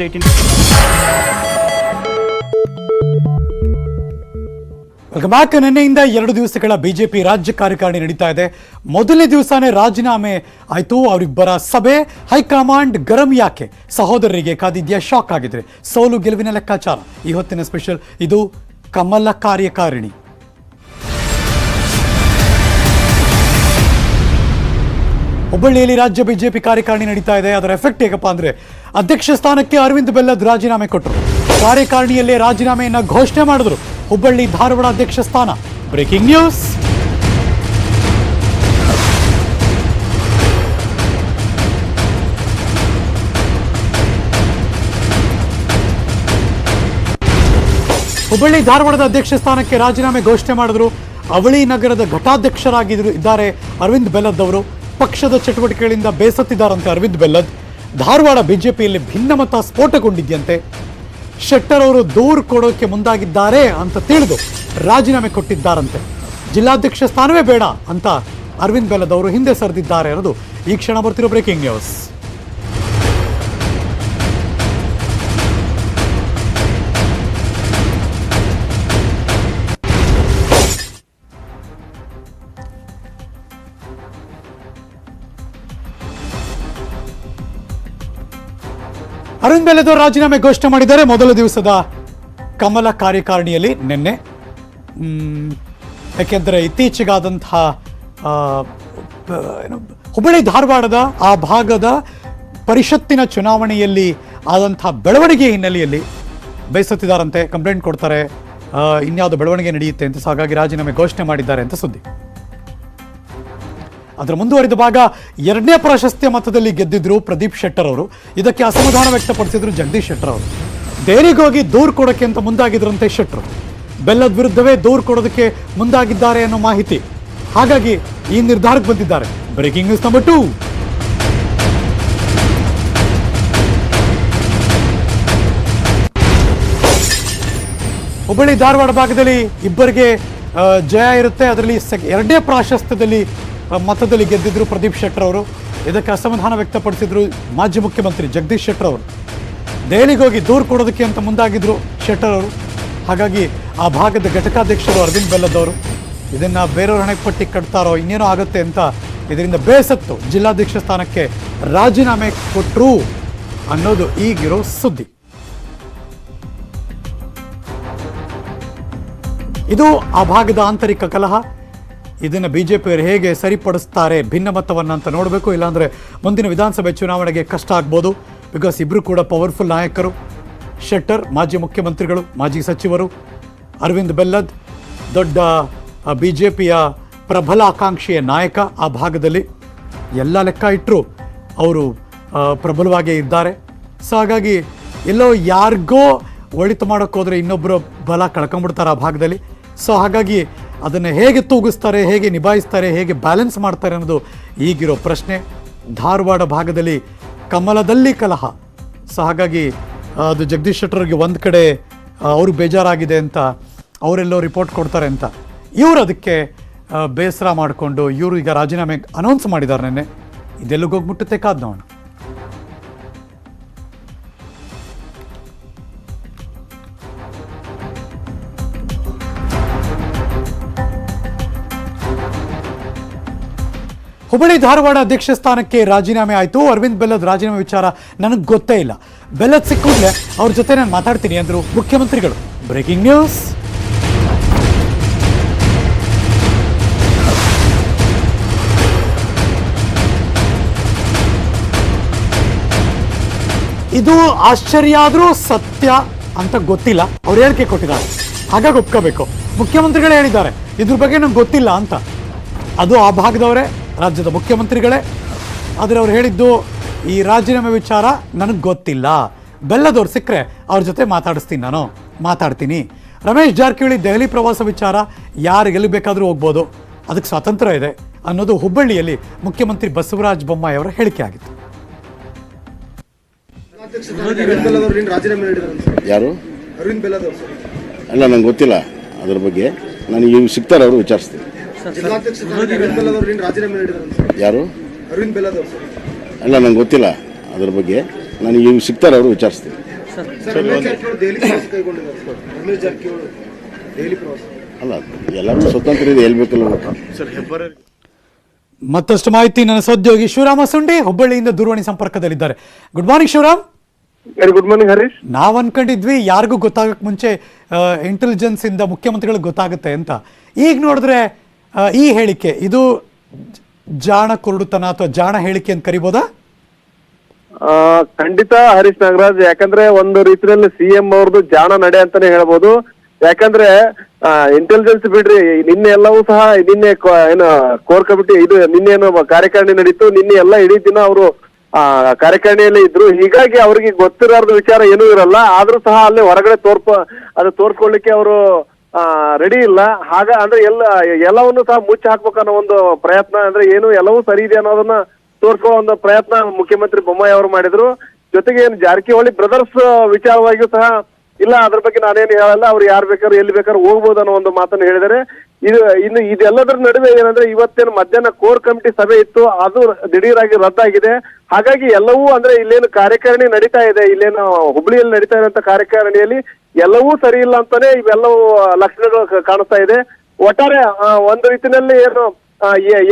Welcome back. ನಿನ್ನೆಯಿಂದ 2 ದಿವಸಗಳ BJP ರಾಜ್ಯ ಕಾರ್ಯಕಾರಿಣಿ ನಡೀತಾ ಇದೆ. ಮೊದಲನೇ ದಿವಸನೇ ರಾಜೀನಾಮೆ ಆಯಿತು. ಅವರಿಬ್ಬರ ಸಭೆ. ಹೈಕಮಾಂಡ್ ಗರಂ ಯಾಕೆ? ಸಹೋದರರಿಗೆ ಕಾದಿದ್ಯಾ? ಶಾಕ್ ಆಗಿದ್ರೆ ಸೋಲು ಗೆಲುವಿನ ಲೆಕ್ಕಾಚಾರ ಈ ಹೊತ್ತಿನ ಸ್ಪೆಷಲ್. ಇದು ಕಮಲ ಕಾರ್ಯಕಾರಿಣಿ. ಹುಬ್ಬಳ್ಳಿಯಲ್ಲಿ ರಾಜ್ಯ ಬಿಜೆಪಿ ಕಾರ್ಯಕಾರಿಣಿ ನಡೀತಾ ಇದೆ. ಅದರ ಎಫೆಕ್ಟ್ ಹೇಗಪ್ಪ ಅಂದ್ರೆ, ಅಧ್ಯಕ್ಷ ಸ್ಥಾನಕ್ಕೆ ಅರವಿಂದ್ ಬೆಲ್ಲದ್ ರಾಜೀನಾಮೆ ಕೊಟ್ಟರು. ಕಾರ್ಯಕಾರಿಣಿಯಲ್ಲೇ ರಾಜೀನಾಮೆಯನ್ನ ಘೋಷಣೆ ಮಾಡಿದ್ರು. ಹುಬ್ಬಳ್ಳಿ ಧಾರವಾಡ ಅಧ್ಯಕ್ಷ ಸ್ಥಾನ. Breaking news. ಹುಬ್ಬಳ್ಳಿ ಧಾರವಾಡದ ಅಧ್ಯಕ್ಷ ಸ್ಥಾನಕ್ಕೆ ರಾಜೀನಾಮೆ ಘೋಷಣೆ ಮಾಡಿದ್ರು. ಅವಳಿ ನಗರದ ಘಟಾಧ್ಯಕ್ಷರಾಗಿದ್ದಾರೆ ಅರವಿಂದ್ ಬೆಲ್ಲದ್ ಅವರು. ಪಕ್ಷದ ಚಟುವಟಿಕೆಗಳಿಂದ ಬೇಸತ್ತಿದ್ದಾರಂತೆ ಅರವಿಂದ್ ಬೆಲ್ಲದ್. ಧಾರವಾಡ ಬಿಜೆಪಿಯಲ್ಲಿ ಭಿನ್ನಮತ ಸ್ಫೋಟಗೊಂಡಿದ್ಯಂತೆ. ಶೆಟ್ಟರ್ ಅವರು ದೂರು ಕೊಡೋಕೆ ಮುಂದಾಗಿದ್ದಾರೆ ಅಂತ ತಿಳಿದು ರಾಜೀನಾಮೆ ಕೊಟ್ಟಿದ್ದಾರಂತೆ. ಜಿಲ್ಲಾಧ್ಯಕ್ಷ ಸ್ಥಾನವೇ ಬೇಡ ಅಂತ ಅರವಿಂದ್ ಬೆಲ್ಲದ್ ಅವರು ಹಿಂದೆ ಸರಿದಿದ್ದಾರೆ ಅನ್ನೋದು ಈ ಕ್ಷಣ ಬರ್ತಿರೋ ಬ್ರೇಕಿಂಗ್ ನ್ಯೂಸ್. ಅರವಿಂದ್ ಬೆಲ್ಲದ್ ಅವರು ರಾಜೀನಾಮೆ ಘೋಷಣೆ ಮಾಡಿದ್ದಾರೆ. ಮೊದಲ ದಿವಸದ ಕಮಲ ಕಾರ್ಯಕಾರಿಣಿಯಲ್ಲಿ ನಿನ್ನೆ. ಯಾಕೆಂದರೆ ಇತ್ತೀಚೆಗಾದಂತಹ ಹುಬ್ಬಳ್ಳಿ ಧಾರವಾಡದ ಆ ಭಾಗದ ಪರಿಷತ್ತಿನ ಚುನಾವಣೆಯಲ್ಲಿ ಆದಂತಹ ಬೆಳವಣಿಗೆ ಹಿನ್ನೆಲೆಯಲ್ಲಿ ಬೇಸತ್ತಿದ್ದಾರಂತೆ. ಕಂಪ್ಲೇಂಟ್ ಕೊಡ್ತಾರೆ, ಇನ್ಯಾವುದು ಬೆಳವಣಿಗೆ ನಡೆಯುತ್ತೆ ಅಂತ. ಸೊ ಹಾಗಾಗಿ ರಾಜೀನಾಮೆ ಘೋಷಣೆ ಮಾಡಿದ್ದಾರೆ ಅಂತ ಸುದ್ದಿ. ಅದರ ಮುಂದುವರಿದ ಭಾಗ, 2ನೇ ಪ್ರಾಶಸ್ತ್ಯ ಮತದಲ್ಲಿ ಗೆದ್ದಿದ್ರು ಪ್ರದೀಪ್ ಶೆಟ್ಟರ್ ಅವರು. ಇದಕ್ಕೆ ಅಸಮಾಧಾನ ವ್ಯಕ್ತಪಡಿಸಿದ್ರು ಜಗದೀಶ್ ಶೆಟ್ಟರ್ ಅವರು. ದೆಹಲಿಗೆ ಹೋಗಿ ದೂರು ಕೊಡೋಕೆ ಅಂತ ಮುಂದಾಗಿದ್ರಂತೆ ಶೆಟ್ಟರ್. ಬೆಲ್ಲದ್ ವಿರುದ್ಧವೇ ದೂರು ಕೊಡೋದಕ್ಕೆ ಮುಂದಾಗಿದ್ದಾರೆ ಅನ್ನೋ ಮಾಹಿತಿ. ಹಾಗಾಗಿ ಈ ನಿರ್ಧಾರಕ್ಕೆ ಬಂದಿದ್ದಾರೆ. Breaking news number 2. Hubballi Dharwad ಭಾಗದಲ್ಲಿ ಇಬ್ಬರಿಗೆ ಜಯ ಇರುತ್ತೆ. ಅದರಲ್ಲಿ 2ನೇ ಪ್ರಾಶಸ್ತ್ಯದಲ್ಲಿ ಮತದಲ್ಲಿ ಗೆದ್ದಿದ್ರು ಪ್ರದೀಪ್ ಶೆಟ್ಟರ್ ಅವರು. ಇದಕ್ಕೆ ಅಸಮಾಧಾನ ವ್ಯಕ್ತಪಡಿಸಿದ್ರು ಮಾಜಿ ಮುಖ್ಯಮಂತ್ರಿ ಜಗದೀಶ್ ಶೆಟ್ಟರ್ ಅವರು. ದೆಹಲಿಗೆ ಹೋಗಿ ದೂರು ಕೊಡೋದಕ್ಕೆ ಅಂತ ಮುಂದಾಗಿದ್ರು ಶೆಟ್ಟರ್ ಅವರು. ಹಾಗಾಗಿ ಆ ಭಾಗದ ಘಟಕಾಧ್ಯಕ್ಷರು ಅರವಿಂದ್ ಬೆಲ್ಲದ್ ಅವರು ಇದನ್ನು ಬೇರೆಯವ್ರ ಹಣೆಗೆ ಪಟ್ಟಿ ಕಟ್ತಾರೋ ಇನ್ನೇನೋ ಆಗುತ್ತೆ ಅಂತ ಇದರಿಂದ ಬೇಸತ್ತು ಜಿಲ್ಲಾಧ್ಯಕ್ಷ ಸ್ಥಾನಕ್ಕೆ ರಾಜೀನಾಮೆ ಕೊಟ್ಟರು ಅನ್ನೋದು ಈಗಿರೋ ಸುದ್ದಿ. ಇದು ಆ ಭಾಗದ ಆಂತರಿಕ ಕಲಹ. ಇದನ್ನು ಬಿಜೆಪಿಯವರು ಹೇಗೆ ಸರಿಪಡಿಸ್ತಾರೆ ಭಿನ್ನಮತವನ್ನು ಅಂತ ನೋಡಬೇಕು. ಇಲ್ಲಾಂದರೆ ಮುಂದಿನ ವಿಧಾನಸಭೆ ಚುನಾವಣೆಗೆ ಕಷ್ಟ ಆಗ್ಬೋದು. ಬಿಕಾಸ್ ಇಬ್ಬರು ಕೂಡ ಪವರ್ಫುಲ್ ನಾಯಕರು. ಶೆಟ್ಟರ್ ಮಾಜಿ ಮುಖ್ಯಮಂತ್ರಿಗಳು, ಮಾಜಿ ಸಚಿವರು. ಅರವಿಂದ್ ಬೆಲ್ಲದ್ ದೊಡ್ಡ ಬಿಜೆಪಿಯ ಪ್ರಬಲ ಆಕಾಂಕ್ಷೆಯ ನಾಯಕ. ಆ ಭಾಗದಲ್ಲಿ ಎಲ್ಲ ಲೆಕ್ಕ ಇಟ್ಟರು ಅವರು ಪ್ರಬಲವಾಗೇ ಇದ್ದಾರೆ. ಸೊ ಹಾಗಾಗಿ ಎಲ್ಲೋ ಯಾರಿಗೋ ಒಳಿತು ಮಾಡೋಕ್ಕೆ ಹೋದರೆ ಇನ್ನೊಬ್ಬರು ಬಲ ಕಳ್ಕೊಂಡ್ಬಿಡ್ತಾರೆ ಆ ಭಾಗದಲ್ಲಿ. ಸೊ ಹಾಗಾಗಿ ಅದನ್ನು ಹೇಗೆ ತೂಗಿಸ್ತಾರೆ, ಹೇಗೆ ನಿಭಾಯಿಸ್ತಾರೆ, ಹೇಗೆ ಬ್ಯಾಲೆನ್ಸ್ ಮಾಡ್ತಾರೆ ಅನ್ನೋದು ಈಗಿರೋ ಪ್ರಶ್ನೆ. ಧಾರವಾಡ ಭಾಗದಲ್ಲಿ ಕಮಲದಲ್ಲಿ ಕಲಹ. ಸೊ ಹಾಗಾಗಿ ಅದು ಜಗದೀಶ್ ಶೆಟ್ಟರ್ಗೆ ಒಂದು ಕಡೆ ಅವರು ಬೇಜಾರಾಗಿದೆ ಅಂತ ಅವರೆಲ್ಲೋ ರಿಪೋರ್ಟ್ ಕೊಡ್ತಾರೆ ಅಂತ ಇವರು ಅದಕ್ಕೆ ಬೇಸರ ಮಾಡಿಕೊಂಡು ಇವರು ಈಗ ರಾಜೀನಾಮೆ ಅನೌನ್ಸ್ ಮಾಡಿದ್ದಾರೆ ನೆನ್ನೆ. ಇದೆಲ್ಲಿಗೆ ಹೋಗ್ಬಿಟ್ಟುತ್ತೆ ಕಾದ್ ನೋಡೋಣ. ಹುಬ್ಬಳ್ಳಿ ಧಾರವಾಡ ಅಧ್ಯಕ್ಷ ಸ್ಥಾನಕ್ಕೆ ರಾಜೀನಾಮೆ ಆಯಿತು. ಅರವಿಂದ್ ಬೆಲ್ಲದ್ ರಾಜೀನಾಮೆ ವಿಚಾರ ನನಗೆ ಗೊತ್ತೇ ಇಲ್ಲ. ಬೆಲ್ಲದ್ ಸಿಕ್ಕಿದ್ರೆ ಅವ್ರ ಜೊತೆ ನಾನು ಮಾತಾಡ್ತೀನಿ ಅಂದರು ಮುಖ್ಯಮಂತ್ರಿಗಳು. Breaking news. ಇದು ಆಶ್ಚರ್ಯ ಆದರೂ ಸತ್ಯ ಅಂತ ಗೊತ್ತಿಲ್ಲ. ಅವ್ರು ಹೇಳಿಕೆ ಕೊಟ್ಟಿದ್ದಾರೆ, ಹಾಗಾಗಿ ಒಪ್ಕೋಬೇಕು. ಮುಖ್ಯಮಂತ್ರಿಗಳೇ ಹೇಳಿದ್ದಾರೆ ಇದ್ರ ಬಗ್ಗೆ ನಂಗೆ ಗೊತ್ತಿಲ್ಲ ಅಂತ. ಅದು ಆ ಭಾಗದವರೇ, ರಾಜ್ಯದ ಮುಖ್ಯಮಂತ್ರಿಗಳೇ. ಆದರೆ ಅವ್ರು ಹೇಳಿದ್ದು ಈ ರಾಜೀನಾಮೆ ವಿಚಾರ ನನಗೆ ಗೊತ್ತಿಲ್ಲ. ಬೆಲ್ಲದವ್ರು ಸಿಕ್ಕರೆ ಅವ್ರ ಜೊತೆ ಮಾತಾಡ್ತೀನಿ. ರಮೇಶ್ ಜಾರಕಿಹೊಳಿ ದೆಹಲಿ ಪ್ರವಾಸ ವಿಚಾರ ಯಾರು ಎಲ್ಲಿ ಬೇಕಾದರೂ ಹೋಗ್ಬೋದು, ಅದಕ್ಕೆ ಸ್ವಾತಂತ್ರ್ಯ ಇದೆ ಅನ್ನೋದು ಹುಬ್ಬಳ್ಳಿಯಲ್ಲಿ ಮುಖ್ಯಮಂತ್ರಿ ಬಸವರಾಜ ಬೊಮ್ಮಾಯಿ ಅವರ ಹೇಳಿಕೆ ಆಗಿತ್ತು. ಯಾರು? ಅರವಿಂದ್ ಬೆಲ್ಲದ್ ಅವರು. ಅಲ್ಲ, ನಂಗೆ ಗೊತ್ತಿಲ್ಲ ಅದ್ರ ಬಗ್ಗೆ. ನನಗೆ ಇವ್ರು ಸಿಗ್ತಾರೆ, ಅವರು ವಿಚಾರಿಸ್ತೀನಿ. ಯಾರು? ಅರವಿಂದ್ ಬೆಲ್ಲದ್ ಅವರು. ಅಲ್ಲ, ನಂಗೆ ಗೊತ್ತಿಲ್ಲ ಅದ್ರ ಬಗ್ಗೆ. ನನಗೆ ಇವ್ರು ಸಿಗ್ತಾರೆ, ಅವರು ವಿಚಾರಿಸ್ತೀನಿ. ರಮೇಶ್ ಜಾರಕಿಹೊಳಿ ದೆಹಲಿ ಪ್ರವಾಸ ಕೈಗೊಂಡಿದ್ದಾರೆ ಸರ್. ರಮೇಶ್ ಜಾರಕಿಹೊಳಿ ದೆಹಲಿ ಪ್ರವಾಸ ಅಲ್ಲ ಎಲ್ಲರಿಗೂ ಸ್ವತಂತ್ರ ಇದೆ, ಹೇಳ್ಬೇಕಲ್ಲ ಸರ್ ಹೆಬ್ಬಾರ್ ಮತ್ತಷ್ಟು ಮಾಹಿತಿ ನನ್ನ ಸಹೋದ್ಯೋಗಿ ಶಿವರಾಮ ಸುಂಡಿ ಹುಬ್ಬಳ್ಳಿಯಿಂದ ದೂರವಾಣಿ ಸಂಪರ್ಕದಲ್ಲಿದ್ದಾರೆ. Good morning Shivaram. Good morning Harish. ನಾವು ಅನ್ಕೊಂಡಿದ್ವಿ ಯಾರಿಗೂ ಗೊತ್ತಾಗಕ್ಕೆ ಮುಂಚೆ ಇಂಟೆಲಿಜೆನ್ಸ್ ಇಂದ ಮುಖ್ಯಮಂತ್ರಿಗಳಿಗೆ ಗೊತ್ತಾಗುತ್ತೆ ಅಂತ. ಈಗ ನೋಡಿದ್ರೆ ಈ ಹೇಳಿಕೆ ಇದು ಜಾಣ ಕುರುಡುತನ ಅಥವಾ ಜಾಣ ಹೇಳಿಕೆ ಅಂತ ಕರಿಬೋದಾ? ಖಂಡಿತ ಹರೀಶ್ ನಾಗರಾಜ್, ಯಾಕಂದ್ರೆ ಒಂದು ರೀತಿಯಲ್ಲಿ ಸಿಎಂ ಅವ್ರದ್ದು ಜಾಣ ನಡೆ ಅಂತಾನೆ ಹೇಳ್ಬೋದು. ಯಾಕಂದ್ರೆ ಇಂಟೆಲಿಜೆನ್ಸ್ ಬಿಡ್ರಿ, ನಿನ್ನೆ ಎಲ್ಲವೂ ಸಹ ನಿನ್ನೆ ಏನು ಕೋರ್ ಕಮಿಟಿ ಇದು ನಿನ್ನೆ ಏನು ಕಾರ್ಯಕಾರಿಣಿ ನಡೀತು. ನಿನ್ನೆ ಎಲ್ಲ ಇಡೀ ದಿನ ಅವರು ಕಾರ್ಯಕಾರಿಣಿಯಲ್ಲಿ ಇದ್ರು. ಹೀಗಾಗಿ ಅವ್ರಿಗೆ ಗೊತ್ತಿರೋದ ವಿಚಾರ ಏನೂ ಇರಲ್ಲ. ಆದ್ರೂ ಸಹ ಅಲ್ಲಿ ಹೊರಗಡೆ ತೋರ್ಸ್ಕೊಳ್ಳಿಕ್ಕೆ ಅವರು ರೆಡಿ ಇಲ್ಲ. ಅಂದ್ರೆ ಎಲ್ಲವನ್ನು ಸಹ ಮುಚ್ಚಿ ಹಾಕ್ಬೇಕನ್ನೋ ಒಂದು ಪ್ರಯತ್ನ, ಅಂದ್ರೆ ಏನು ಎಲ್ಲವೂ ಸರಿ ಇದೆ ಅನ್ನೋದನ್ನ ತೋರ್ಕೊಳ್ಳೋ ಒಂದು ಪ್ರಯತ್ನ ಮುಖ್ಯಮಂತ್ರಿ ಬೊಮ್ಮಾಯಿ ಅವರು ಮಾಡಿದ್ರು. ಜೊತೆಗೆ ಏನು ಜಾರಕಿಹೊಳಿ ಬ್ರದರ್ಸ್ ವಿಚಾರವಾಗಿಯೂ ಸಹ ಇಲ್ಲ, ಅದ್ರ ಬಗ್ಗೆ ನಾನೇನು ಹೇಳಲ್ಲ, ಅವ್ರು ಯಾರು ಬೇಕಾದ್ರು ಎಲ್ಲಿ ಬೇಕಾದ್ರೂ ಹೋಗ್ಬೋದು ಅನ್ನೋ ಒಂದು ಮಾತನ್ನು ಹೇಳಿದರೆ. ಇನ್ನು ಇದೆಲ್ಲದರ ನಡುವೆ ಏನಂದ್ರೆ ಇವತ್ತೇನು ಮಧ್ಯಾಹ್ನ ಕೋರ್ ಕಮಿಟಿ ಸಭೆ ಇತ್ತು, ಅದು ದಿಢೀರಾಗಿ ರದ್ದಾಗಿದೆ. ಹಾಗಾಗಿ ಎಲ್ಲವೂ ಅಂದ್ರೆ ಇಲ್ಲೇನು ಕಾರ್ಯಕಾರಿಣಿ ನಡೀತಾ ಇದೆ, ಇಲ್ಲೇನು ಹುಬ್ಳಿಯಲ್ಲಿ ನಡೀತಾ ಇರುವಂತ ಕಾರ್ಯಕಾರಿಣಿಯಲ್ಲಿ ಎಲ್ಲವೂ ಸರಿ ಇಲ್ಲ ಅಂತಾನೆ ಇವೆಲ್ಲವೂ ಲಕ್ಷಣಗಳು ಕಾಣಿಸ್ತಾ ಇದೆ. ಒಟ್ಟಾರೆ ಒಂದು ರೀತಿಯಲ್ಲಿ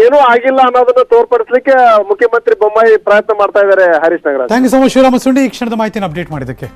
ಏನೂ ಆಗಿಲ್ಲ ಅನ್ನೋದನ್ನ ತೋರ್ಪಡಿಸ್ಲಿಕ್ಕೆ ಮುಖ್ಯಮಂತ್ರಿ ಬೊಮ್ಮಾಯಿ ಪ್ರಯತ್ನ ಮಾಡ್ತಾ ಇದ್ದಾರೆ. Harish Nagaraj, thank you so much Shivarama Sundi ಈ ಕ್ಷಣದ ಮಾಹಿತಿನ ಅಪ್ಡೇಟ್ ಮಾಡಿದ್ದಕ್ಕೆ.